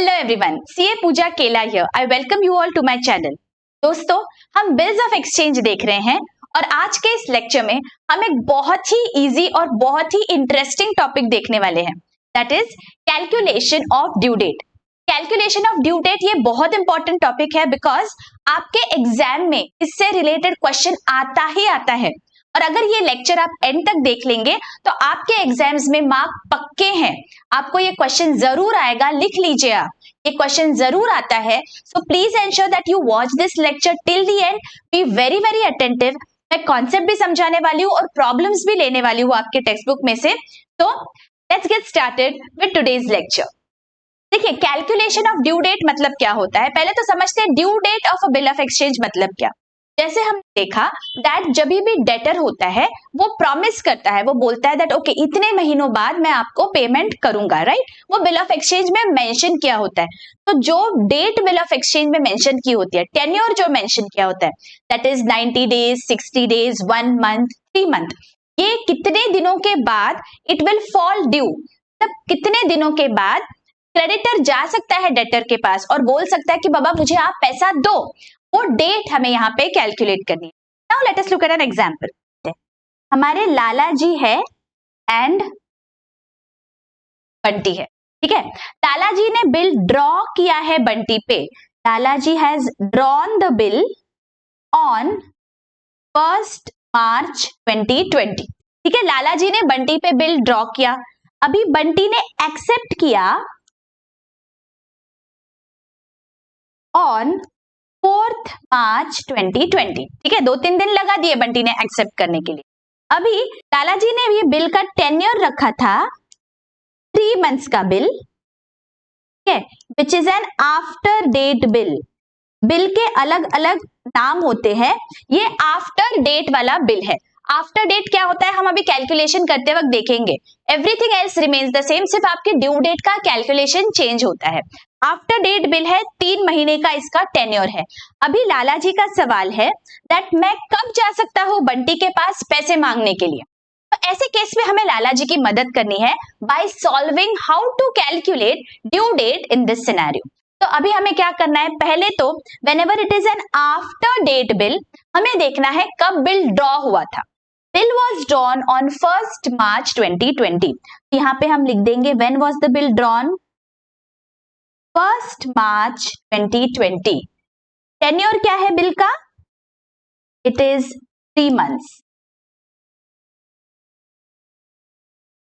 Hello everyone, CA Pooja Kela here. I welcome you all to my channel. दोस्तों, हम bills of exchange देख रहे हैं और आज के इस लेक्चर में हम एक बहुत ही इजी और बहुत ही इंटरेस्टिंग टॉपिक देखने वाले हैं, that is calculation of due date. Calculation of due date ये बहुत इंपॉर्टेंट टॉपिक है बिकॉज आपके एग्जाम में इससे रिलेटेड क्वेश्चन आता ही आता है और अगर ये लेक्चर आप एंड तक देख लेंगे तो आपके एग्जाम्स में मार्क पक्के हैं। आपको ये क्वेश्चन जरूर आएगा, लिख लीजिए आप, ये क्वेश्चन जरूर आता है। So please ensure that you watch this lecture till the end, B very very attentive. मैं कॉन्सेप्ट भी समझाने वाली हूँ और प्रॉब्लम्स भी लेने वाली हूँ आपके टेक्स्ट बुक में से। तो let's get started with today's lecture. देखिए, कैलकुलेशन ऑफ ड्यू डेट मतलब क्या होता है, पहले तो समझते हैं due date of a bill of exchange मतलब क्या। जैसे हम देखा दैट जब भी डेटर होता है वो प्रॉमिस करता है, वो बोलता है दैट ओके इतने महीनों बाद मैं आपको पेमेंट करूंगा, राइट। वो बिल ऑफ एक्सचेंज में मेंशन किया होता है। तो जो डेट बिल ऑफ एक्सचेंज में मेंशन की होती है, टेन्योर जो मेंशन किया होता है, that is 90 days, 60 days, 1 month, 3 month, ये कितने दिनों के बाद इट विल फॉल ड्यू, तब कितने दिनों के बाद क्रेडिटर जा सकता है डेटर के पास और बोल सकता है कि बाबा मुझे आप पैसा दो। वो डेट हमें यहाँ पे कैलकुलेट करनी है। Now let us look at an example. हमारे लाला जी है एंड बंटी है, ठीक है। लाला जी ने बिल ड्रॉ किया है बंटी पे। Lala ji has drawn the bill on 1 March 2020, ठीक है। लाला जी ने बंटी पे बिल ड्रॉ किया, अभी बंटी ने एक्सेप्ट किया ऑन 4 मार्च 2020, ठीक है। 2-3 दिन लगा दिए बंटी ने एक्सेप्ट करने के लिए। अभी लाला जी ने ये बिल का टेन्योर रखा था 3 मंथ्स का बिल, ठीक है, which is an after date bill. Bill के अलग अलग नाम होते हैं, ये आफ्टर डेट वाला बिल है। आफ्टर डेट क्या होता है हम अभी कैलकुलेशन करते वक्त देखेंगे। Everything else remains the same, सिर्फ आपके ड्यू डेट का कैलकुलेशन चेंज होता है। आफ्टर डेट बिल है, 3 महीने का इसका टेन्योर है। अभी लाला जी का सवाल है दैट मैं कब जा सकता हूं बंटी के पास पैसे मांगने के लिए। तो ऐसे केस में हमें लाला जी की मदद करनी है by solving how to calculate due date in this scenario. तो अभी हमें क्या करना है, पहले तो whenever it is an after date bill हमें देखना है कब बिल ड्रॉ हुआ था। Bill was drawn on 1 March 2020। यहाँ पे हम लिख देंगे when was the bill drawn, 1 March 2020। Tenure क्या है बिल का, इट इज 3 मंथ्स,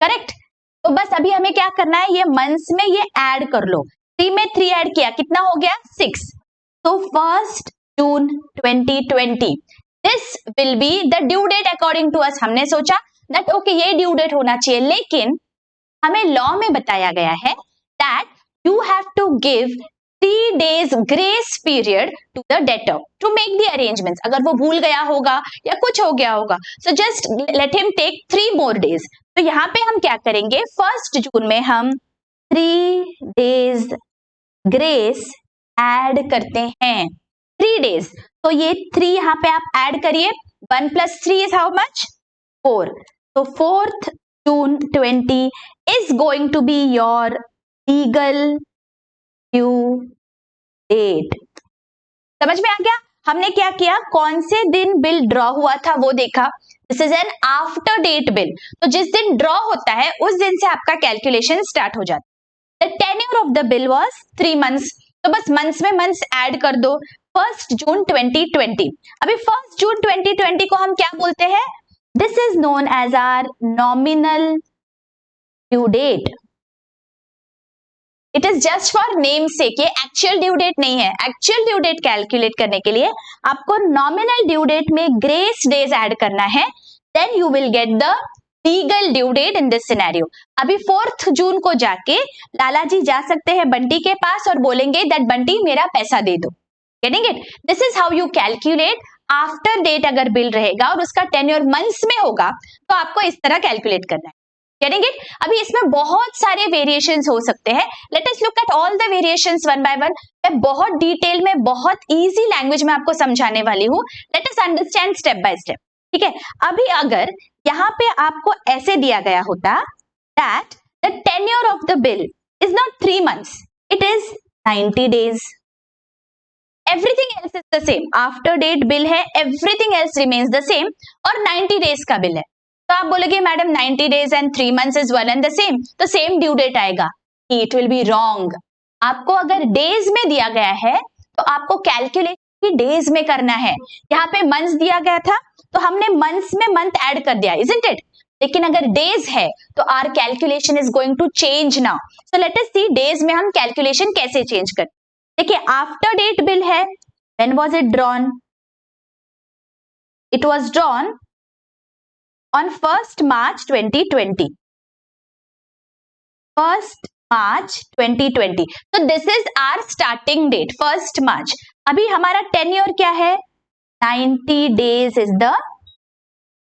करेक्ट। तो बस अभी हमें क्या करना है, ये मंथ्स में ये ऐड कर लो, 3 में 3 ऐड किया, कितना हो गया 6। तो 1 June 2020 this will be the due date according to us. हमने सोचा दैट ओके ये ड्यू डेट होना चाहिए, लेकिन हमें लॉ में बताया गया है that you have to give 3 days grace period to the debtor to make the arrangements। अगर वो भूल गया होगा या कुछ हो गया होगा, so just let him take 3 more days। तो यहाँ पे हम क्या करेंगे, 1 जून में हम 3 days grace ऐड करते हैं, 3 days। तो ये 3 यहाँ पे आप ऐड करिए, 1 + 3 is how much, 4। तो 4th June 20 is going to be your legal due date. समझ में आ गया। हमने क्या किया, कौन से दिन बिल ड्रॉ हुआ था वो देखा। This is an after date bill, तो जिस दिन ड्रॉ होता है उस दिन से आपका कैलकुलेशन स्टार्ट हो जाता है। The tenure of the bill was 3 months, तो बस मंथ्स में मंथ्स ऐड कर दो। 1 जून 2020, अभी 1 जून 2020 को हम क्या बोलते हैं, this is known as our nominal due date. It is just for name sake, ये एक्चुअल ड्यू डेट नहीं है। एक्चुअल ड्यू डेट कैलकुलेट करने के लिए आपको नॉमिनल ड्यू डेट में ग्रेस डेज ऐड करना है, then you will get the legal due date in this scenario. अभी 4 जून को जाके लाला जी जा सकते हैं बंटी के पास और बोलेंगे दैट बंटी मेरा पैसा दे दो। Getting it? This is how you calculate after date. अगर बिल रहेगा और उसका टेन्योर मंथ्स में होगा तो आपको इस तरह कैलकुलेट करना है। Getting it? अभी इसमें बहुत सारे वेरिएशंस हो सकते हैं। Let us look at all the variations one by one. मैं बहुत डिटेल में, बहुत इजी लैंग्वेज में आपको समझाने वाली हूँ। Let us understand step by step, ठीक है। अभी अगर यहाँ पे आपको ऐसे दिया गया होता that the tenure of the bill is not 3 months, It is 90 days. Everything else is the same. After date bill है, everything else remains the same और 90 days का बिल है. तो आप बोलोगे madam 90 days and 3 months is one and the same, तो same due date आएगा. It will be wrong. आपको अगर days में दिया गया है तो आपको कैलकुलेट भी days में करना है. यहाँ पे months दिया गया था तो हमने months में month ऐड कर दिया, isn't it? लेकिन अगर days है तो our calculation is going to change now. So let us see days में हम calculation कैसे change करते. देखिए आफ्टर डेट बिल है. When was it drawn? It was drawn on 1st March 2020. 1st March 2020. तो this is our starting date 1st March. अभी हमारा tenure क्या है? 90 days is the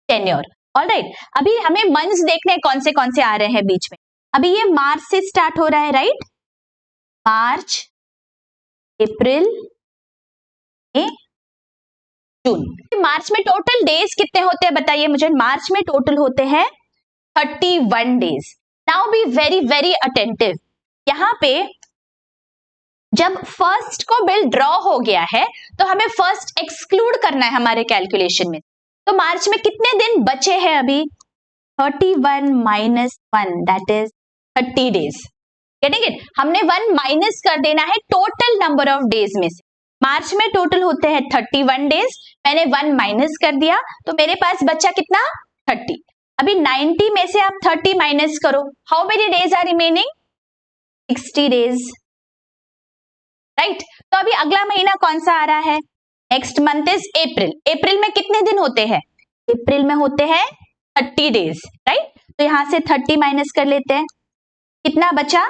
tenure. Alright, अभी हमें मंथ्स देखने कौन से आ रहे हैं बीच में. अभी ये मार्च से स्टार्ट हो रहा है, राइट? मार्च, अप्रैल, मई, जून. मार्च में टोटल डेज कितने होते हैं बताइए मुझे. मार्च में टोटल होते हैं 31 days. Now B very very attentive. यहाँ पे जब फर्स्ट को बिल ड्रॉ हो गया है तो हमें फर्स्ट एक्सक्लूड करना है हमारे कैलकुलेशन में. तो मार्च में कितने दिन बचे हैं अभी? 31 minus 1 that is 30 days. Getting it? हमने 1 माइनस कर देना है टोटल नंबर ऑफ डेज में से. मार्च में टोटल होते हैं 31 डेज. मैंने 1 माइनस कर दिया तो मेरे पास बचा कितना? 30. अभी 90 में से आप 30 माइनस करो. How many days are remaining? 60 days, right? तो अभी अगला महीना कौन सा आ रहा है? Next month is April. April में कितने दिन होते हैं? अप्रैल में होते हैं 30 डेज, राइट? तो यहां से 30 माइनस कर लेते हैं. कितना बचा?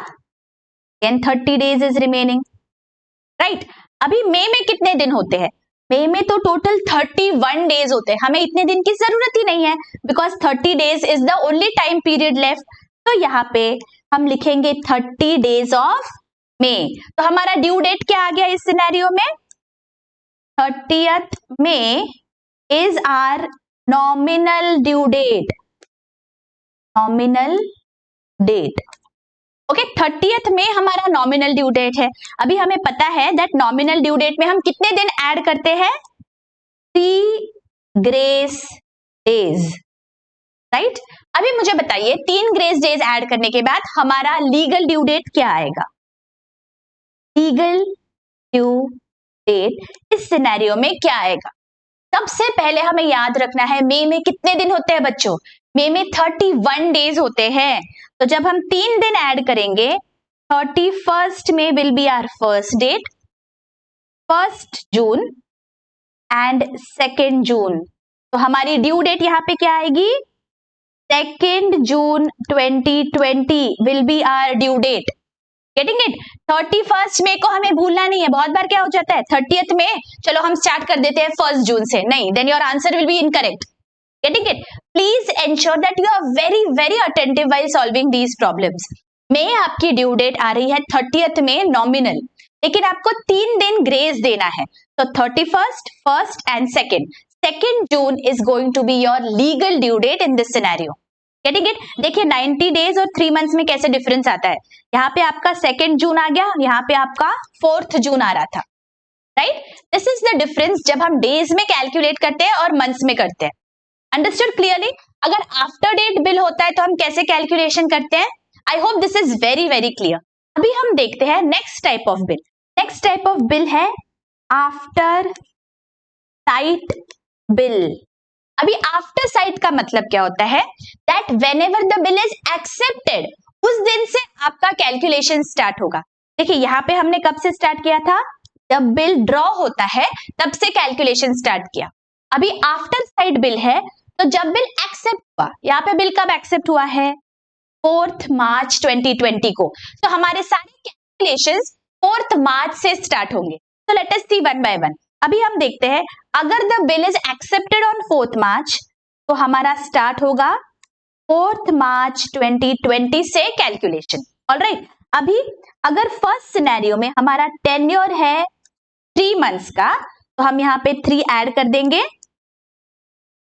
30 days is remaining, right? अभी मई में कितने दिन होते हैं? मई में तो टोटल 31 डेज होते हैं. हमें इतने दिन की जरूरत ही नहीं है because 30 days is the only time period left. तो यहाँ पे हम लिखेंगे 30 डेज ऑफ मई. तो हमारा ड्यू डेट क्या आ गया इस सिनेरियो में? 30th May is our nominal due date. Nominal date. Okay, 30th में हमारा नॉमिनल ड्यू डेट है. अभी हमें पता है दैट नॉमिनल ड्यू डेट में हम कितने दिन ऐड करते हैं? 3 ग्रेस डेज, राइट? अभी मुझे बताइए 3 ग्रेस डेज ऐड करने के बाद हमारा लीगल ड्यू डेट क्या आएगा? लीगल ड्यू डेट इस सिनेरियो में क्या आएगा? सबसे पहले हमें याद रखना है मई में कितने दिन होते हैं बच्चों? मई में 31 डेज होते हैं. तो जब हम 3 दिन ऐड करेंगे 31st में will be our first date, 1st June and 2nd June. तो हमारी ड्यू डेट यहाँ पे क्या आएगी? 2nd June 2020 will be our due date. Getting it? 31st में को हमें भूलना नहीं है. बहुत बार क्या हो जाता है 30th में चलो हम स्टार्ट कर देते हैं 1st जून से. नहीं, then your answer will be incorrect. Getting it? Please ensure that you are very very attentive while solving these problems. में आपकी ड्यू डेट आ रही है 30th में नॉमिनल, लेकिन आपको 3 दिन ग्रेस देना है. तो 31st, 1st and 2nd. 2nd June is going to be your legal due date in this scenario. Getting it? देखिए 90 डेज और 3 मंथ्स में कैसे डिफरेंस आता है. यहाँ पे आपका 2nd जून आ गया, यहाँ पे आपका 4th जून आ रहा था, right? This is the difference जब हम डेज में कैलकुलेट करते हैं और मंथ्स में करते हैं. Understood clearly? अगर आफ्टर डेट बिल होता है तो हम कैसे कैलकुलेशन करते हैं? I hope this is very very clear. अभी हम देखते हैं next type of bill. Next type of bill है आफ्टर साइट बिल. अभी आफ्टर साइट का मतलब क्या होता है? That whenever the bill is accepted, उस दिन से आपका कैलकुलेशन स्टार्ट होगा. देखिए यहाँ पे हमने कब से स्टार्ट किया था? जब बिल ड्रॉ होता है तब से कैलकुलेशन स्टार्ट किया. अभी आफ्टर साइट बिल है तो जब बिल एक्सेप्ट हुआ. यहाँ पे बिल कब एक्सेप्ट हुआ है? 4th March 2020 को. तो हमारे सारे कैलकुलेशंस 4th March से स्टार्ट होंगे. तो let us see one by one. अभी हम देखते हैं अगर the bill is accepted on 4th March तो हमारा स्टार्ट होगा 4th March 2020 से कैलकुलेशन. ऑलराइट, अभी अगर फर्स्ट सिनेरियो में हमारा टेन्योर है 3 मंथ्स का तो हम यहाँ पे 3 ऐड कर देंगे.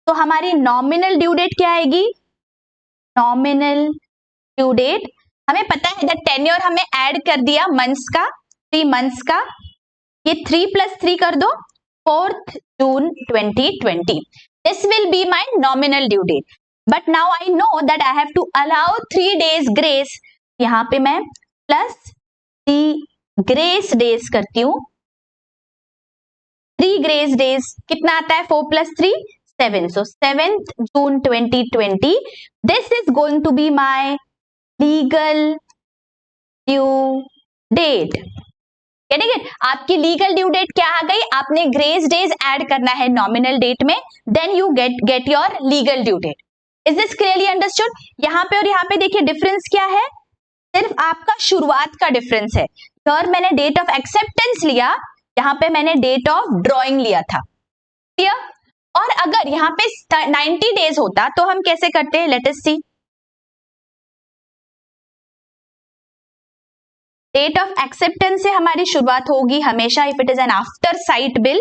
तो हमारी नॉमिनल ड्यू डेट क्या आएगी? नॉमिनल ड्यू डेट हमें पता है दैट टेन्योर हमें ऐड कर दिया मंथ्स का, 3 मंथ्स का, ये 3 + 3 कर दो, 4th June 2020. This will be my nominal due date. But now I know that I have to allow 3 days grace. यहाँ पे मैं +3 grace days करती हूँ. 3 grace days कितना आता है? 4 + 3 7. So 7th June 2020. This is going to be my legal due date. Getting it? आपकी legal due date क्या आ गई? आपने ग्रेस डेज ऐड करना है नॉमिनल डेट में, then you get your legal due date. Is this clearly understood? यहाँ पे और यहाँ पे देखिए डिफरेंस क्या है, सिर्फ आपका शुरुआत का डिफरेंस है. हियर मैंने डेट ऑफ एक्सेप्टेंस लिया, यहाँ पे मैंने डेट ऑफ ड्रॉइंग लिया था. क्लियर? और अगर यहाँ पे 90 डेज होता तो हम कैसे करते हैं? Let us see. Date of acceptance से हमारी शुरुआत होगी हमेशा if it is an after sight bill.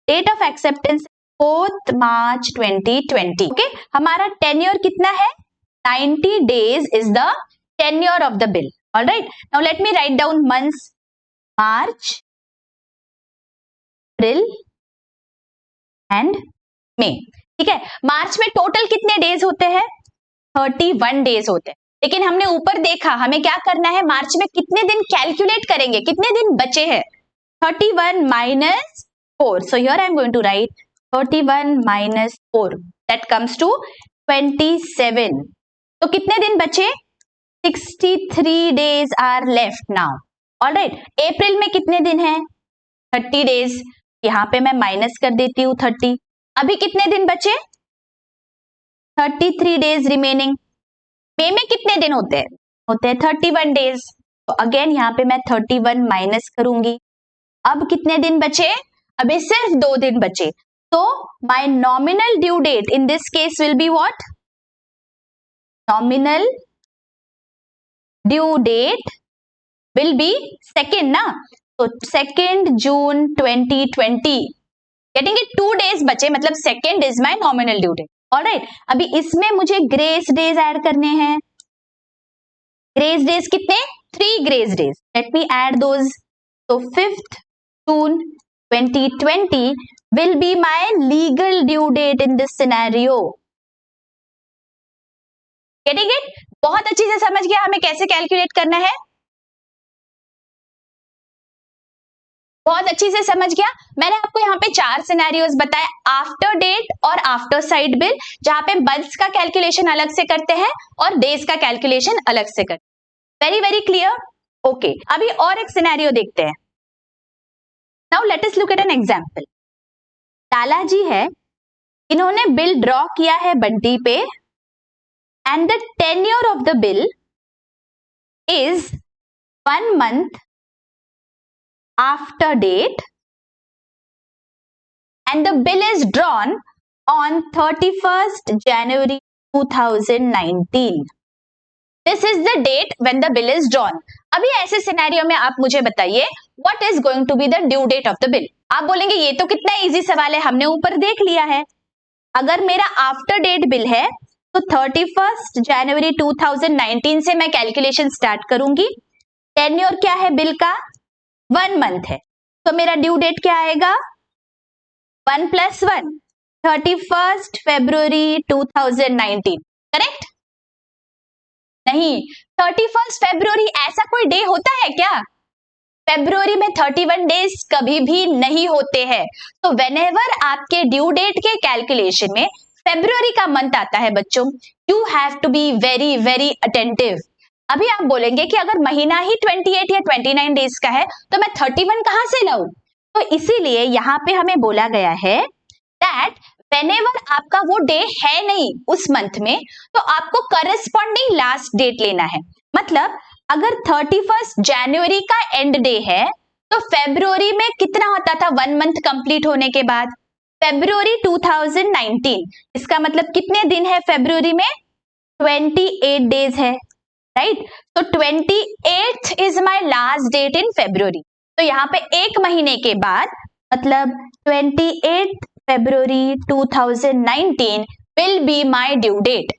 Date of acceptance 4th March 2020. Okay, हमारा टेन्योर कितना है? 90 days is the tenure of the bill. Alright, now let me write down months. March, April and May. ठीक है, मार्च में total कितने days होते हैं? 31 days होते हैं. लेकिन हमने ऊपर देखा हमें क्या करना है, मार्च में कितने दिन कैलकुलेट करेंगे, कितने दिन बचे हैं? 31 - 4. So here I am going to write 31 - 4, that comes to 27. तो कितने दिन बचे? 63 days are left now. Alright, April में कितने दिन है? 30 डेज. यहाँ पे मैं माइनस कर देती हूँ 30. अभी कितने दिन बचे? 33 डेज रिमेनिंग. मई में कितने दिन होते हैं? होते हैं 31 डेज. तो अगेन यहाँ पे मैं 31 माइनस करूंगी. अब कितने दिन बचे? अभी सिर्फ 2 दिन बचे. तो my nominal due date in this case will be what? Nominal due date will be 2nd ना. तो 2nd June 2020. Getting it? 2 days बचे, मतलब 2nd is my nominal due date. Alright, अभी इसमें मुझे ग्रेस डेज ऐड करने हैं. Grace days कितने? 3 grace days. Let me add those. तो 5th June 2020 will be my legal due date in this scenario. Getting it? बहुत अच्छी से समझ गया हमें कैसे कैलकुलेट करना है? बहुत अच्छी से समझ गया. मैंने आपको यहाँ पे 4 सिनेरियोज बताए, आफ्टर डेट और आफ्टर साइट बिल, जहां पे मंथ्स का कैलकुलेशन अलग से करते हैं और डेज का कैलकुलेशन अलग से करते हैं. Very very clear? ओके, अभी और एक सिनेरियो देखते हैं. Now let us look at an example. Lala ji है, इन्होंने बिल ड्रॉ किया है बंटी पे, and the tenure of the bill is 1 month after date and the bill is drawn on 31st January 2019. This is the date when the bill is drawn. अभी ऐसे scenario में आप मुझे बताइए what is going to be the due date of the bill. आप बोलेंगे ये तो कितना इजी सवाल है, हमने ऊपर देख लिया है. अगर मेरा आफ्टर डेट बिल है तो 31st January 2019 से मैं कैलकुलेशन स्टार्ट करूंगी. टेन्योर क्या है बिल का? 1 month है. तो मेरा ड्यू डेट क्या आएगा? 1 + 1, 31st February 2019. करेक्ट? नहीं, 31st February ऐसा कोई डे होता है क्या? फेब्रुवरी में 31 डेज कभी भी नहीं होते हैं. तो व्हेनेवर आपके ड्यू डेट के कैलकुलेशन में फेब्रुवरी का मंथ आता है बच्चों, you have to be very very attentive. अभी आप बोलेंगे कि अगर महीना ही 28 या 29 डेज का है तो मैं 31 कहां से लाऊं? तो इसीलिए यहाँ पे हमें बोला गया है दैट व्हेनेवर आपका वो डे है नहीं उस मंथ में, तो आपको करस्पॉन्डिंग लास्ट डेट लेना है. मतलब अगर 31st जनवरी का एंड डे है तो फेब्रुवरी में कितना होता था 1 मंथ कंप्लीट होने के बाद? फेब्रुवरी 2019. इसका मतलब कितने दिन है फेब्रुवरी में? 28 डेज है. राइट? तो 28th is my last date in February. तो यहाँ पे 1 महीने के बाद मतलब 28th February 2019 will be my due date.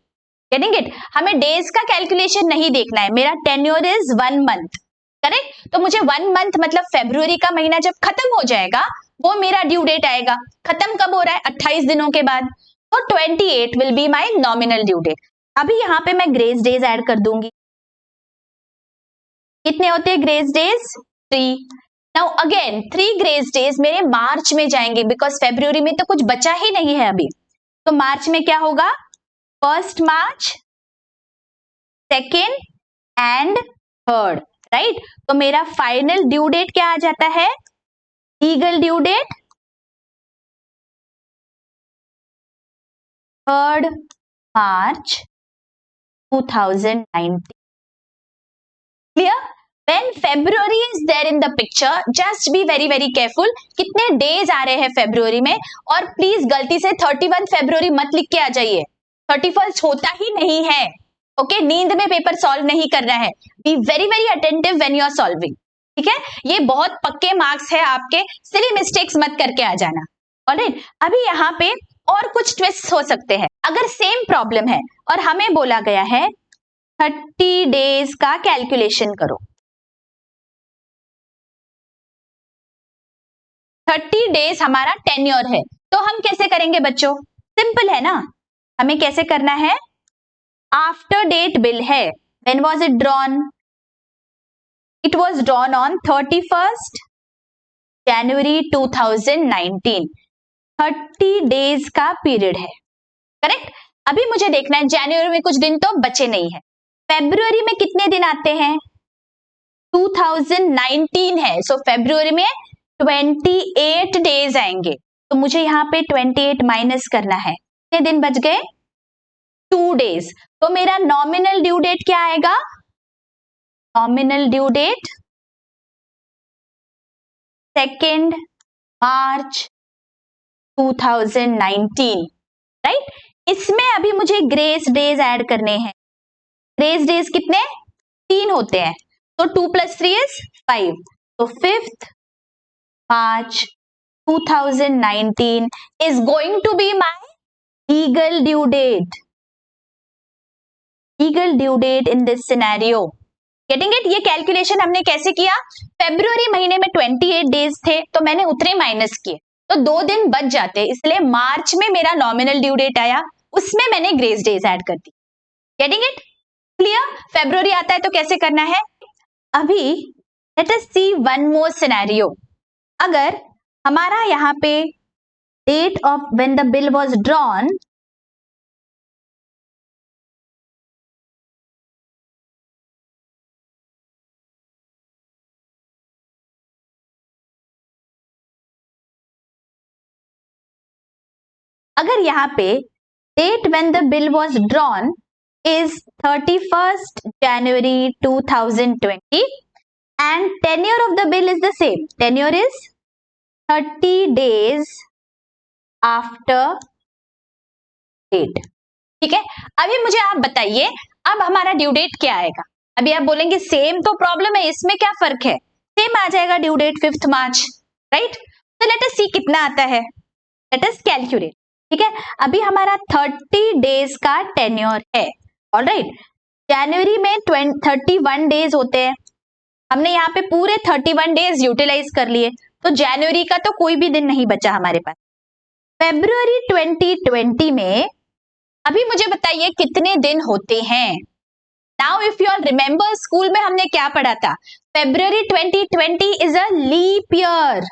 Getting it? हमें डेज का कैलकुलेशन नहीं देखना है, मेरा टेन्योर इज 1 मंथ, करेक्ट? तो मुझे 1 मंथ मतलब फरवरी का महीना जब खत्म हो जाएगा वो मेरा ड्यू डेट आएगा। खत्म कब हो रहा है? 28 दिनों के बाद। तो 28 will be my nominal due date. अभी यहाँ पे मैं ग्रेस डेज ऐड कर दूंगी। कितने होते हैं grace days? 3। Now again 3 grace days मेरे मार्च में जाएंगे बिकॉज फरवरी में तो कुछ बचा ही नहीं है अभी। तो मार्च में क्या होगा? 1 मार्च, 2 एंड 3, राइट? तो मेरा फाइनल ड्यू डेट क्या आ जाता है? Legal due date 3 March 2019। Clear? When February is there in the picture, just be very very careful. कितने डेज आ रहे हैं फरवरी में, और प्लीज गलती से 31 फरवरी मत लिख के आ जाइए, 31 होता ही नहीं है। ओके, नींद में पेपर सॉल्व नहीं करना है। Be very very attentive when you are solving, ठीक है? ये बहुत पक्के मार्क्स है आपके, सिली मिस्टेक्स मत करके आ जाना। ऑलराइट, अभी यहाँ पे और कुछ ट्विस्ट हो सकते हैं। अगर सेम प्रॉब्लम है और हमें बोला गया है 30 डेज का कैलकुलेशन करो, 30 डेज हमारा टेन्योर है, तो हम कैसे करेंगे बच्चों? सिंपल है ना, हमें कैसे करना है? आफ्टर डेट बिल है। When was it drawn? It was drawn on 31 January 2019। 30 days का पीरियड है, करेक्ट? अभी मुझे देखना है जनवरी में कुछ दिन तो बचे नहीं है, फरवरी में कितने दिन आते हैं? 2019 है, सो फरवरी में 28 डेज आएंगे। तो मुझे यहाँ पे 28 माइनस करना है। कितने दिन बच गए? 2 डेज। तो मेरा नॉमिनल ड्यू डेट क्या आएगा? नॉमिनल ड्यू डेट 2 मार्च 2019, राइट? इसमें अभी मुझे ग्रेस डेज ऐड करने हैं। ग्रेस डेज कितने? 3 होते हैं, तो 2 + 3 is 5। तो 5 मार्च 2019 is going to be my legal due date. Legal due date in this scenario. Getting it? ये कैलकुलेशन हमने कैसे किया? फरवरी महीने में 28 डेज थे, तो मैंने उतने माइनस किए, तो 2 दिन बच जाते, इसलिए मार्च में मेरा नॉमिनल ड्यू डेट आया, उसमें मैंने ग्रेस डेज ऐड कर दी। Getting it? क्लियर? फरवरी आता है तो कैसे करना है? अभी let us see one more scenario. अगर हमारा यहाँ पे date of when the bill was drawn अगर यहाँ पे date when the bill was drawn is 31st January 2020 and tenure of the bill is the same. Tenure is 30 days after date. ठीक है? अभी मुझे आप बताइए, अब हमारा ड्यू डेट क्या आएगा? अभी आप बोलेंगे सेम तो प्रॉब्लम है, इसमें क्या फर्क है? सेम आ जाएगा ड्यू डेट 5 मार्च, राइट? तो लेट अस सी कितना आता है, लेट अस कैलकुलेट। ठीक है, अभी हमारा 30 डेज का टेन्योर है, ऑलराइट? जनवरी में 31 डेज होते हैं, हमने यहाँ पे पूरे 31 डेज यूटिलाइज कर लिए, तो जनवरी का तो कोई भी दिन नहीं बचा हमारे पास। फरवरी 2020 में अभी मुझे बताइए कितने दिन होते हैं? Now if you all remember, school में हमने क्या पढ़ा था? February 2020 is a leap year.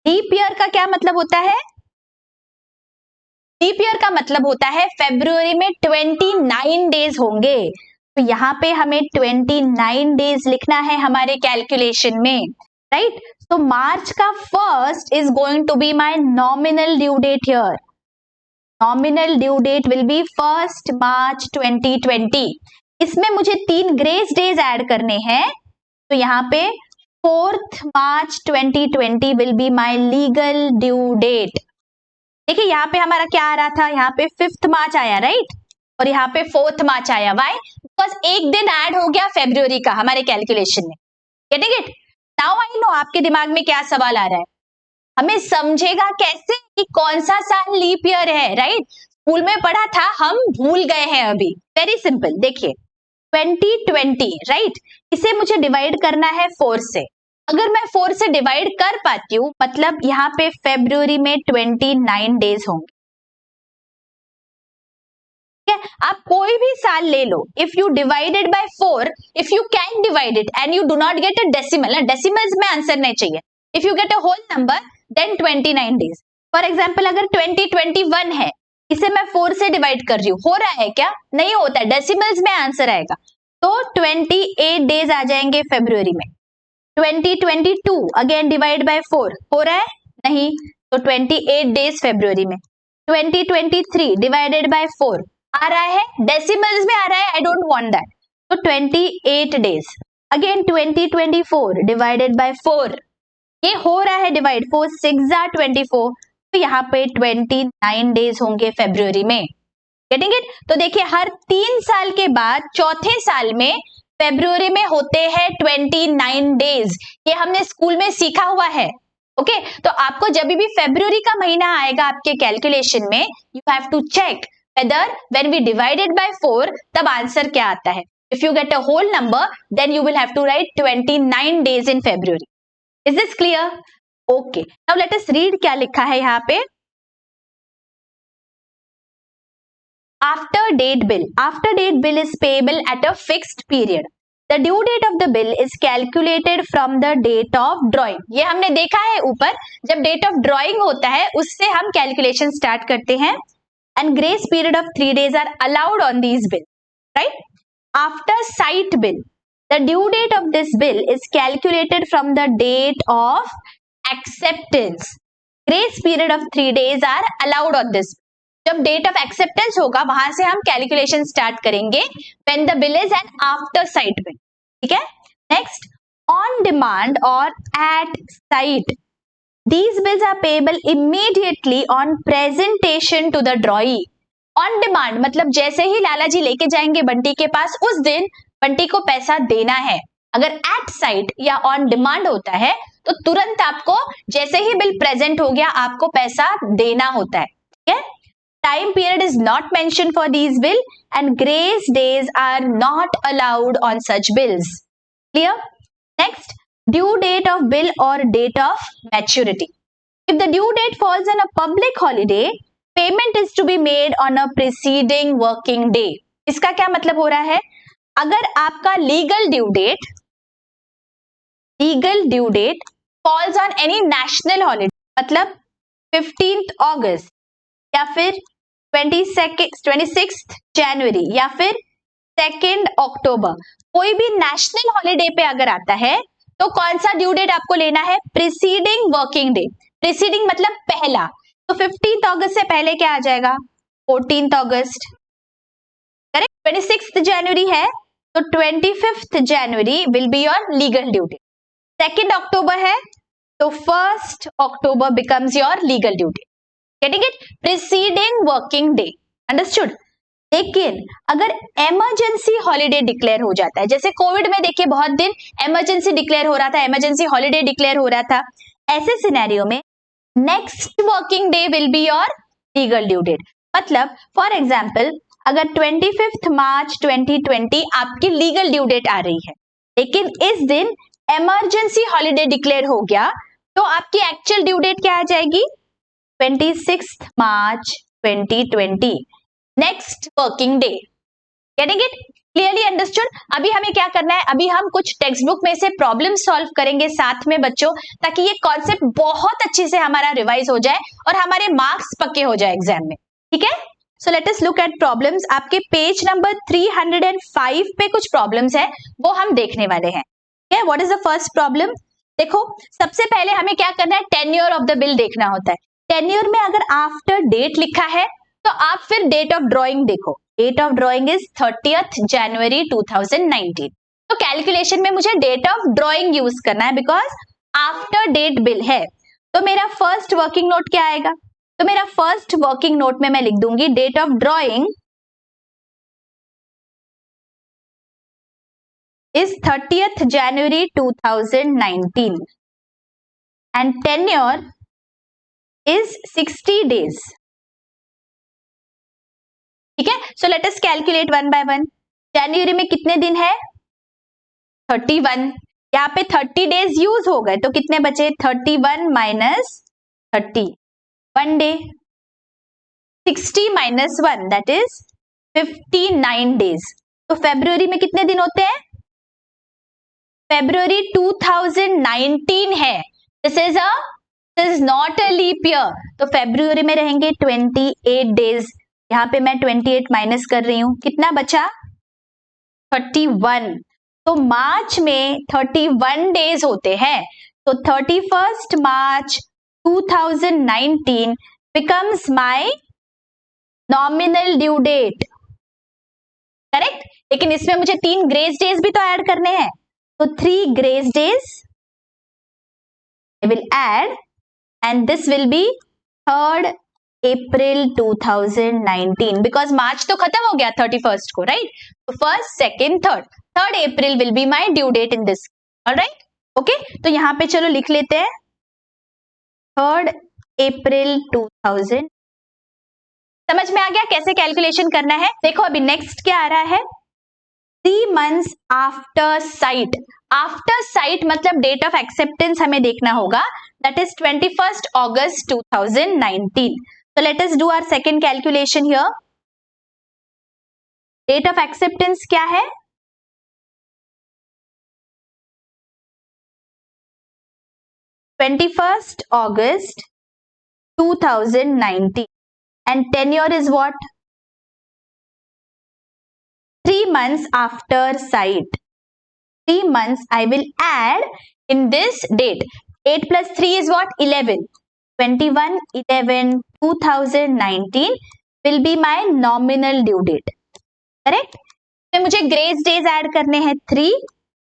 Leap year का क्या मतलब होता है? लीप ईयर का मतलब होता है फरवरी में 29 डेज होंगे, तो यहाँ पे हमें 29 डेज लिखना है हमारे कैलकुलेशन में, राइट? तो मार्च का 1st is going to be my nominal due date here. Nominal due date will be 1st March 2020। इसमें मुझे 3 ग्रेस डेज ऐड करने हैं, तो यहाँ पे 4th March 2020 will be my legal due date. देखिए यहाँ पे हमारा क्या आ रहा था, यहाँ पे 5th मार्च आया, राइट? और यहाँ पे 4th मार्च आया। व्हाई? बिकॉज एक दिन ऐड हो गया फरवरी का हमारे कैलकुलेशन में। Getting it? Now I know आपके दिमाग में क्या सवाल आ रहा है, हमें समझेगा कैसे कि कौन सा साल लीप ईयर है, राइट? स्कूल में पढ़ा था, हम भूल गए हैं अभी। वेरी सिंपल, देखिए 2020 राइट, इसे मुझे डिवाइड करना है 4 से। अगर मैं 4 से डिवाइड कर पाती हूँ मतलब यहाँ पे फेब्रुवरी में 29 डेज होंगे। आप कोई भी साल ले लो, if you divided by 4, if you can divide it and you do not get a decimal, decimals में आंसर नहीं चाहिए, if you get a whole number then 29 days. For example अगर 2021 है, इसे मैं 4 से डिवाइड कर रही हूँ, हो रहा है क्या? नहीं होता है, डेसिमल्स में आंसर आएगा, तो 28 डेज आ जाएंगे फेब्रुवरी में। 2022 अगेन डिवाइड बाय 4, हो रहा है? नहीं, तो 28 डेज फेब्रुवरी में। 2023 डिवाइडेड बाय 4 आ रहा है, डेसिमल्स में आ रहा है, आई डोंट वांट दैट, तो 28 डेज। अगेन 2024 डिवाइडेड बाय 4, ये हो रहा है डिवाइड, 4 6 are 24, तो यहाँ पे 29 डेज होंगे फेब्रुवरी में। Getting it? तो देखिए हर 3 साल के बाद चौथे साल में फेब्रुवरी में होते हैं 29 डेज, ये हमने स्कूल में सीखा हुआ है। ओके, तो आपको जब भी फेब्रुवरी का महीना आएगा आपके कैलकुलेशन में, you have to check whether when we divided by 4 तब आंसर क्या आता है। If you get a whole number then you will have to write 29 days in February. Is this clear? Okay. Now let us read क्या लिखा है यहाँ पे। After date bill. After date bill is payable at a fixed period. The due date of the bill is calculated from the date of drawing. ये हमने देखा है ऊपर, जब date of drawing होता है उससे हम calculation start करते हैं। And grace period of 3 days are allowed on these bills, right? After sight bill, the due date of this bill is calculated from the date of acceptance. Grace period of 3 days are allowed on this. जब date of acceptance होगा वहां से हम calculation start करेंगे when the bill is an after sight bill. ठीक है? Next, on demand or at sight. These bills are payable immediately on presentation to the drawee. On demand मतलब जैसे ही लाला जी लेके जाएंगे बंटी के पास, उस दिन बंटी को पैसा देना है। अगर एट साइट या ऑन डिमांड होता है तो तुरंत आपको जैसे ही बिल प्रेजेंट हो गया आपको पैसा देना होता है। ठीक है? Time period is not mention for these bill and grace days are not allowed on such bills. Clear? Next, due date of bill or date of maturity. If the due date falls on a public holiday, payment is to be made on a preceding working day. इसका क्या मतलब हो रहा है? अगर आपका legal due date falls on any national holiday, मतलब 15th August या फिर 26th January या फिर 2nd October, कोई भी नेशनल हॉलीडे पे अगर आता है तो कौन सा ड्यू डेट आपको लेना है? Preceding working day. प्रीसीडिंग मतलब पहला, तो 15th अगस्त से पहले क्या आ जाएगा? 14th अगस्त। करेक्ट? 26th जनवरी है तो 25th January will be your legal due date. 2nd अक्टूबर है तो 1st October becomes your legal due date. Getting it? Preceding working day. Understood? लेकिन अगर इमरजेंसी हॉलीडे डिक्लेयर हो जाता है, जैसे कोविड में देखिए बहुत दिन इमरजेंसी डिक्लेयर हो रहा था, इमरजेंसी हॉलीडे डिक्लेयर हो रहा था, ऐसे सिनेरियो में next working day will be your legal due date. मतलब फॉर एग्जांपल अगर 25 मार्च 2020 आपकी लीगल ड्यू डेट आ रही है, लेकिन इस दिन इमरजेंसी हॉलीडे डिक्लेयर हो गया तो आपकी एक्चुअल ड्यू डेट क्या आ जाएगी? 26 मार्च 2020, next working day. Getting it? Clearly understood? अभी हमें क्या करना है, अभी हम कुछ टेक्स्ट बुक में से प्रॉब्लम सॉल्व करेंगे साथ में बच्चों, ताकि ये कॉन्सेप्ट बहुत अच्छे से हमारा रिवाइज हो जाए और हमारे मार्क्स पक्के हो जाए एग्जाम में। ठीक है? So let us look eight problems. आपके पेज नंबर 305 पे कुछ प्रॉब्लम्स है, वो हम देखने वाले हैं। What is the first problem? देखो सबसे पहले हमें क्या करना है, टेन्योर ऑफ द बिल देखना होता है। टेन्योर में अगर आफ्टर डेट लिखा है तो आप फिर डेट ऑफ ड्रॉइंग देखो। Date of drawing is 30th January 2019। तो कैलकुलेशन में मुझे डेट ऑफ ड्रॉइंग यूज करना है बिकॉज आफ्टर डेट बिल है। तो मेरा फर्स्ट वर्किंग नोट क्या आएगा? तो मेरा फर्स्ट वर्किंग नोट में मैं लिख दूंगी date of drawing is 30th January 2019 and tenure is 60 days. ठीक है, so let us calculate one by one. जनवरी में कितने दिन है? 31। यहाँ पे 30 डेज यूज हो गए तो कितने बचे? 31 minus 30, 1 day. 60 minus 1 that is 59 days. तो फेब्रुवरी में कितने दिन होते हैं? फेब्रुवरी 2019 है। This is not a leap year, तो फेब्रुवरी में रहेंगे 28 डेज। यहाँ पे मैं 28 माइनस कर रही हूं, कितना बचा? 31। तो मार्च में 31 डेज होते हैं, तो 31 मार्च 2019 becomes my nominal due date, correct. लेकिन इसमें मुझे 3 ग्रेस डेज भी तो ऐड करने हैं, तो 3 grace days I will add and this will be 3rd April 2019 because मार्च तो खत्म हो गया 31st को, राइट? तो first, second, third April will be my due date in this, alright? Okay, तो यहाँ पे चलो लिख लेते हैं 3rd April 2000। समझ में आ गया कैसे कैलकुलेशन करना है? देखो अभी नेक्स्ट क्या आ रहा है, 3 months after site. After site मतलब डेट ऑफ एक्सेप्टेंस हमें देखना होगा, that is 21 August 2019। So let us do our second calculation here. Date of acceptance क्या है? 21 August 2019 and tenure is what? 3 months after site. 3 months I will add in this date. 8 plus 3 is what? 11. 21/11/2019 will be my nominal due date. Correct? तो मुझे grace days add करने हैं 3,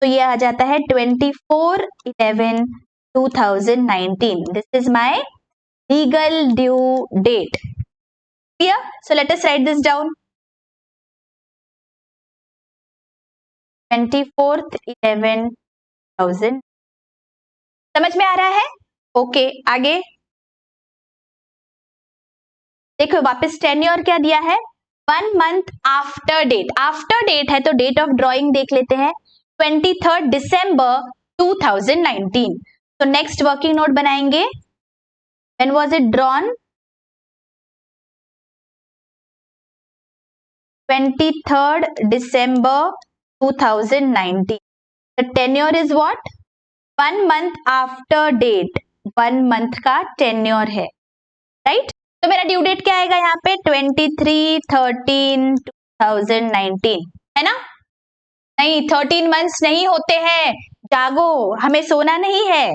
तो ये आ जाता है 24/11/2019। This is my legal due date. Clear? So let us write this down. 24/11/2000। समझ में आ रहा है? ओके, आगे देखो, वापस टेन्योर क्या दिया है? 1 month after date. After date है तो डेट ऑफ ड्रॉइंग देख लेते हैं, 23rd December 2019। तो नेक्स्ट वर्किंग नोट बनाएंगे, when was it drawn? 23rd December 2019। The tenure is what? 1 month after date, 1 month का टेन्योर है, राइट? तो मेरा ड्यू डेट क्या आएगा यहाँ पे? 23/13/2019, है ना? नहीं, 13 मंथ्स नहीं होते हैं, जागो, हमें सोना नहीं है।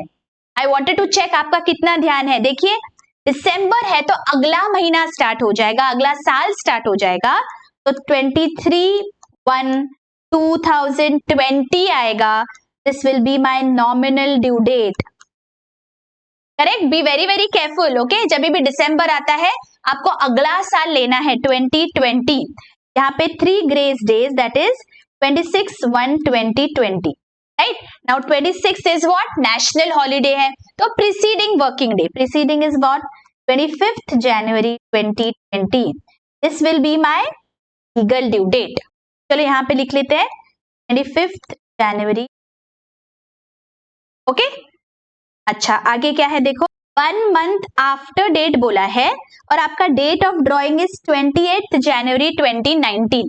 आई वॉन्टेड टू चेक आपका कितना ध्यान है। देखिए, दिसंबर है तो अगला महीना स्टार्ट हो जाएगा, अगला साल स्टार्ट हो जाएगा, तो 23/1/2020 आएगा। This will be my nominal due date, correct? Be very very careful, okay? जब भी दिसंबर आता है आपको अगला साल लेना है 2020। यहाँ पे 3 grace days, that is 26/1/2020, right? Now 26 is what? National holiday है, तो preceding working day, preceding is what? 25th January 2020। This will be my legal due date. चलो यहाँ पे लिख लेते हैं 25th January, ओके? अच्छा, आगे क्या है देखो, 1 month आफ्टर डेट बोला है और आपका date of drawing is 28th January 2019।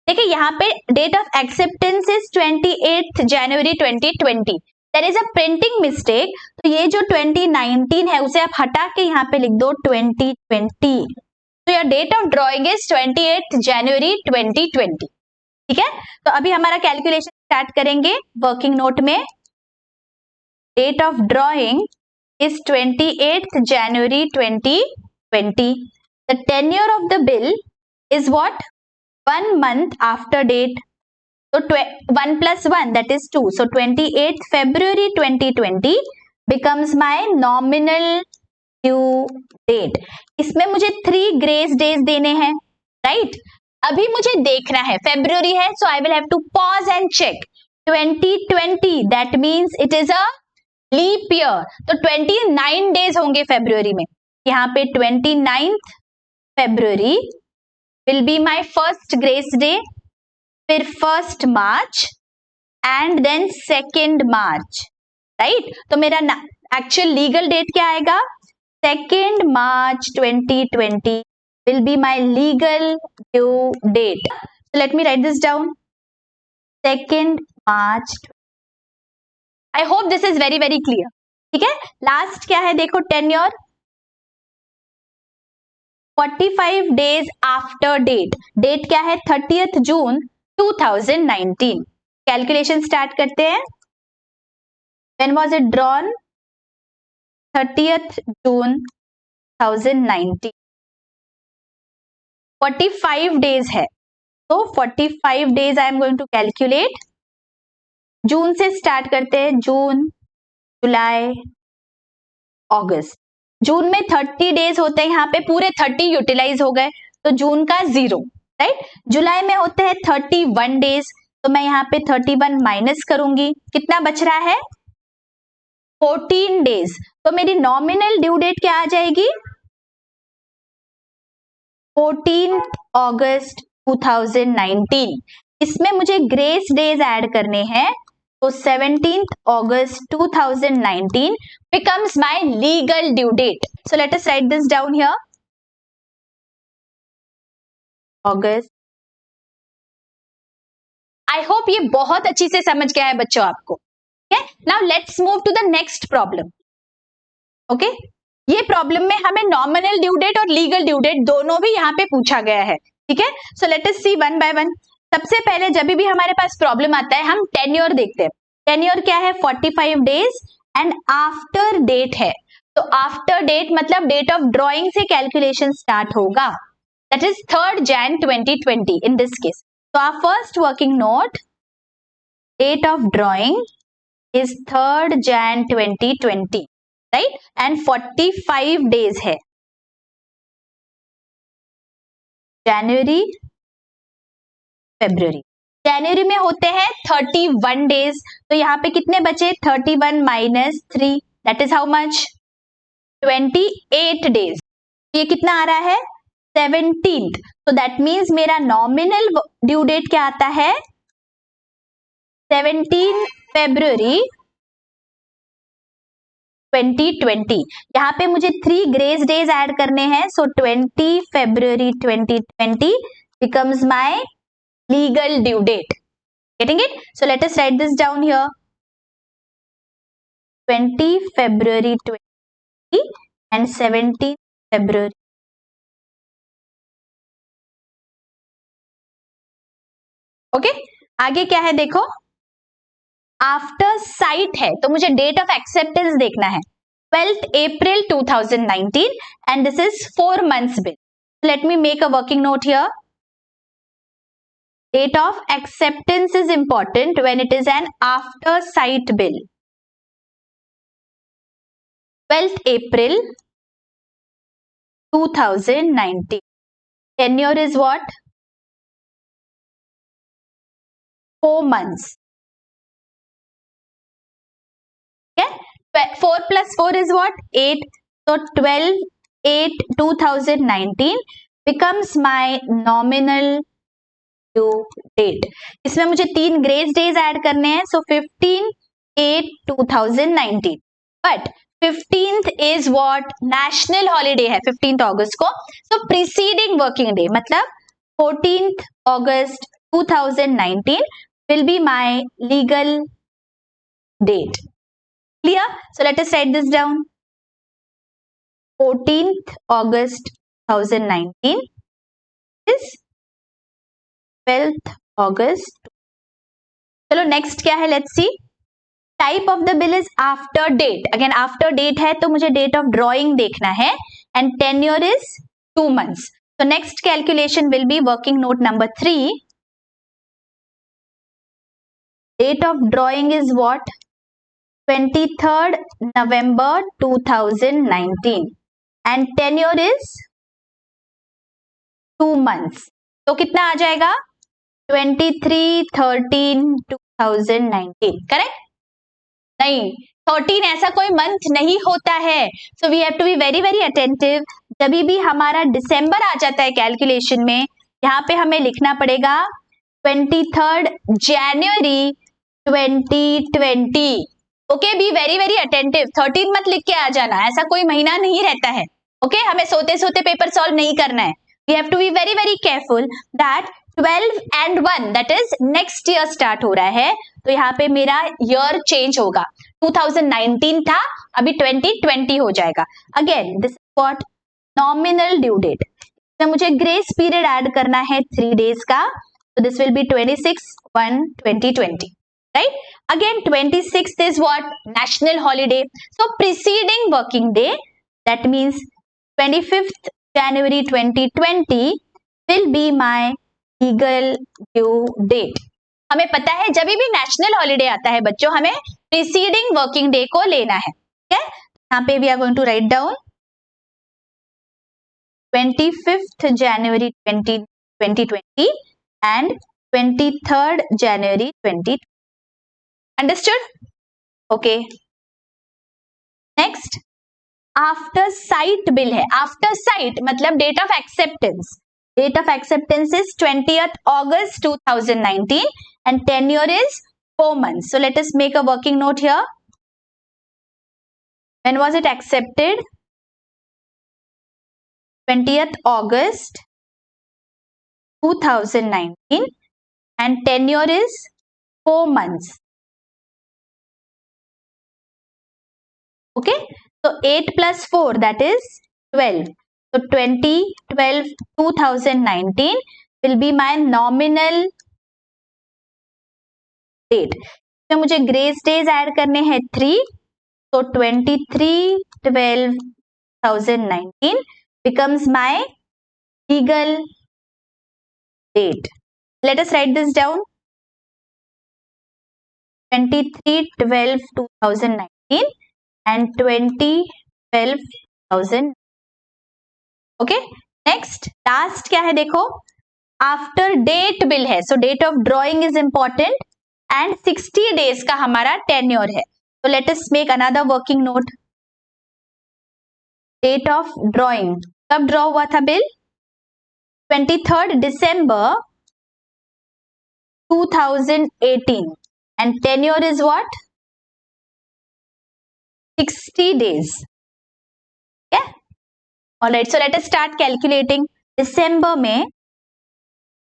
देखिए यहाँ पे date of acceptance is 28th January 2020। There is a printing mistake, तो ये जो 2019 है उसे आप हटा के यहाँ पे लिख दो 2020। तो your date of drawing is 28th January 2020, ठीक है? तो अभी हमारा कैलकुलेशन स्टार्ट करेंगे वर्किंग नोट में। Date of drawing is 28th January 2020. The tenure of the bill is what? 1 month after date. So 1 plus 1, that is 2. So 28th February 2020 becomes my nominal due date. इसमें मुझे 3 grace days देने हैं, right? अभी मुझे देखना है, February है, so I will have to pause and check. 2020, that means it is a leap year, तो 29 डेज होंगे फेब्रुवरी में। यहाँ पे 29th February will be my first grace day, फिर 1st March and then 2nd March, right? तो मेरा actual legal date क्या आएगा? 2nd March 2020 will be my legal due date. So let me write this down. 2nd March. I hope this is very very clear. ठीक है, last क्या है देखो, tenure 45 days after date. Date क्या है? 30th June 2019. Calculation start करते हैं. When was it drawn? 30th June 2019. 45 days है, तो 45 days I am going to calculate. June से स्टार्ट करते हैं. जून, जुलाई, अगस्त. जून में 30 डेज होते हैं, यहाँ पे पूरे 30 यूटिलाइज हो गए, तो जून का 0, राइट. जुलाई में होते हैं 31 डेज, तो मैं यहाँ पे 31 माइनस करूंगी. कितना बच रहा है? 14 डेज. तो मेरी नॉमिनल ड्यू डेट क्या आ जाएगी? 14th August 2019. इसमें मुझे ग्रेस डेज ऐड करने हैं, तो 17th August 2019 becomes my legal due date. So let us write this down here. August. I hope ये बहुत अच्छी से समझ गया है बच्चों आपको. Okay? Now let's move to the next problem. Okay? ये प्रॉब्लम में हमें नॉमिनल ड्यू डेट और लीगल ड्यू डेट दोनों भी यहाँ पे पूछा गया है. ठीक है, so let us see one by one. सबसे पहले जब भी हमारे पास प्रॉब्लम आता है हम टेन्योर देखते हैं. टेन्योर क्या है? 45 डेज एंड आफ्टर डेट है. तो आफ्टर डेट मतलब डेट ऑफ ड्रॉइंग से कैलकुलेशन स्टार्ट होगा. That is 3rd Jan 2020 in this case. तो our first working note, date of drawing is 3rd Jan 2020, right. And 45 days है. January, February. जनवरी में होते हैं 31 डेज, तो यहाँ पे कितने बचे? 31 minus 3, that is how much? 28 days. ये कितना आ रहा है? 17th. तो दैट मीन्स मेरा नॉमिनल ड्यू डेट क्या आता है? 17 February 2020. यहाँ पे मुझे 3 ग्रेस डेज ऐड करने हैं, सो 20 February 2020 becomes my legal due date. Getting it? So let us write this down here. 20 February 2020 and 17 February. Okay, आगे क्या है देखो. आफ्टर साइट है, तो मुझे डेट ऑफ एक्सेप्टेंस देखना है. 12th April 2019 and this is 4 months bill. Let me make a working note here. Date of acceptance is important when it is an after sight bill. 12th April 2019. Tenure is what? 4 months. Okay? 4 plus 4 is what? 8. So 12/8/2019 becomes my nominal due date. इसमें मुझे 3 grace days add करने हैं, so 15/8/2019. But 15th is what? National holiday है 15th अगस्त को, so preceding working day मतलब 14th August 2019 will be my legal date. Clear? So let us write this down. 14th August 2019 is 12th August. चलो next क्या है, let's see. Type of the bill is after date. Again after date है तो मुझे date of drawing देखना है and tenure is 2 months. So next calculation will be working note number 3. Date of drawing is what? 23rd November 2019 and tenure is 2 months. तो कितना आ जाएगा? 23/13/2019. Correct? नहीं, 13 ऐसा कोई मंथ नहीं होता है. So we have to be very very attentive. जब भी हमारा दिसंबर आ जाता है कैलकुलेशन में, यहाँ पे हमें लिखना पड़ेगा 23rd January 2020। Okay, B very very attentive, 13 मत लिख के आ जाना, ऐसा कोई महीना नहीं रहता है। ओके, हमें सोते सोते पेपर सॉल्व नहीं करना है। We have to be very very careful that 12 and 1 that is next year start हो रहा है, तो यहाँ पे मेरा ईयर चेंज होगा। 2019 था, अभी 2020 हो जाएगा। Again this is what nominal due date. तो मुझे ग्रेस पीरियड ऐड करना है 3 डेज का, so this will be 26/1/2020, right? Again 26th is what? National holiday. So preceding working day, that means 25th January 2020 will be my legal due date. हमें पता है जब भी नेशनल हॉलीडे आता है बच्चों, हमें प्रीसीडिंग वर्किंग डे को लेना है। ठीक है, यहाँ पे we are going to write down 25th January 2020 and 23rd January 2020. Understood? Okay. Next, after sight bill है। After sight मतलब date of acceptance. Date of acceptance is 20th August 2019 and tenure is 4 months. So let us make a working note here. When was it accepted? 20th August 2019 and tenure is 4 months. Okay, so 8 plus 4 that is 12. So 2019 will be my nominal date. तो मुझे grace days add करने हैं 3, so 23/12/2019 becomes my legal date. Let us write this down. 23/12/2019 and 20/12/2000. Okay, next last क्या है देखो, after date bill है, so date of drawing is important and 60 days का हमारा टेन्योर है। तो let us make another working note. Date of drawing, कब draw हुआ था bill? 23rd December 2018 and tenure is what? 60 days. Yeah. All right. So let us start calculating. December में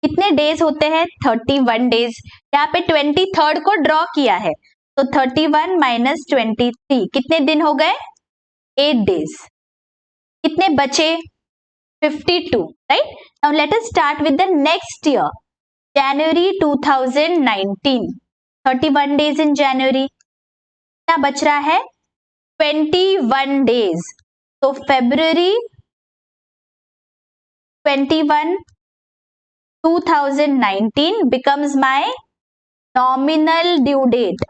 कितने days होते हैं? 31 डेज। यहाँ पे 23rd को ड्रॉ किया है, तो 31 माइनस 23 कितने दिन हो गए? 8 डेज। कितने बचे? 52, right? Now let us start with the next year, January 2019, 31 days in January. क्या बच रहा है? 21 डेज। तो February 21 2019 becomes my nominal due date.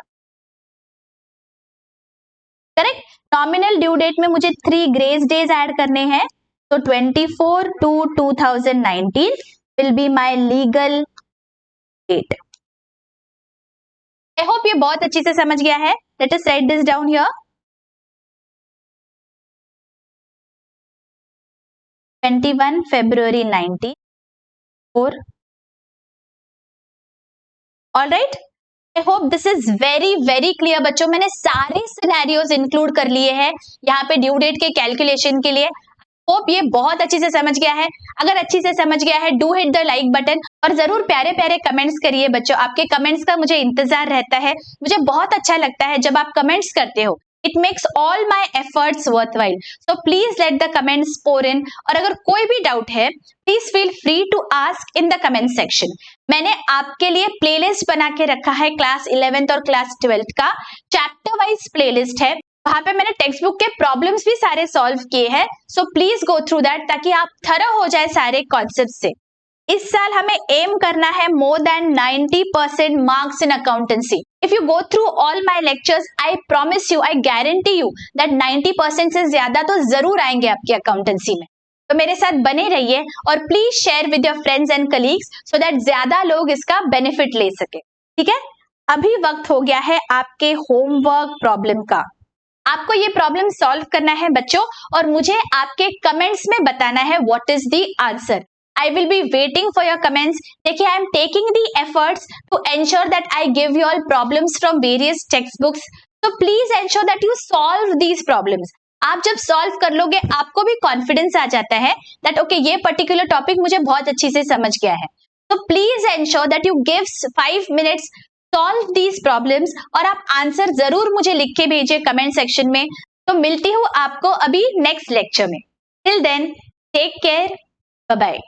Correct? Nominal due date में मुझे 3 ग्रेस डेज ऐड करने हैं, तो 24/2/2019 will be my legal date. I hope ये बहुत अच्छी से समझ गया है. Let us write this down here. 21 February 1994. All right. I hope this is very very clear बच्चों. मैंने सारे सिनेरियोज इंक्लूड कर लिए हैं यहाँ पे ड्यू डेट के कैलकुलेशन के लिए. होप ये बहुत अच्छी से समझ गया है. अगर अच्छी से समझ गया है, do hit the like button और जरूर प्यारे प्यारे कमेंट्स करिए बच्चों. आपके कमेंट्स का मुझे इंतजार रहता है. मुझे बहुत अच्छा लगता है जब आप कमेंट्स करते हो. It makes all my efforts worthwhile. So please let the comments pour in. और अगर कोई भी डाउट है, please feel free to ask in the comment section. मैंने आपके लिए प्लेलिस्ट बना के रखा है क्लास 11th और क्लास 12th का. चैप्टर वाइज प्लेलिस्ट है. वहां पे मैंने टेक्स्ट बुक के प्रॉब्लम्स भी सारे सॉल्व किए हैं. So please go through that ताकि आप थरो हो जाए सारे कॉन्सेप्ट से. इस साल हमें एम करना है more than 90% marks in accountancy. If you go through all my lectures, I promise you, I guarantee you that 90% से ज्यादा तो जरूर आएंगे आपकी अकाउंटेंसी में. तो मेरे साथ बने रहिए और please share with your friends and colleagues so that ज्यादा लोग इसका बेनिफिट ले सके. ठीक है, अभी वक्त हो गया है आपके होमवर्क प्रॉब्लम का. आपको ये प्रॉब्लम सॉल्व करना है बच्चों और मुझे आपके कमेंट्स में बताना है what is the answer. I will be waiting for your comments. देखिए, I am taking the efforts to ensure that I give you all problems from various textbooks. So please ensure that you solve these problems. आप जब solve कर लोगे आपको भी confidence आ जाता है that okay ये पर्टिकुलर टॉपिक मुझे बहुत अच्छी से समझ गया है. तो please ensure that you give 5 minutes, solve these problems और आप आंसर जरूर मुझे लिख के भेजिए कमेंट सेक्शन में. तो मिलती हूँ आपको अभी नेक्स्ट लेक्चर में. Till then take care, bye bye.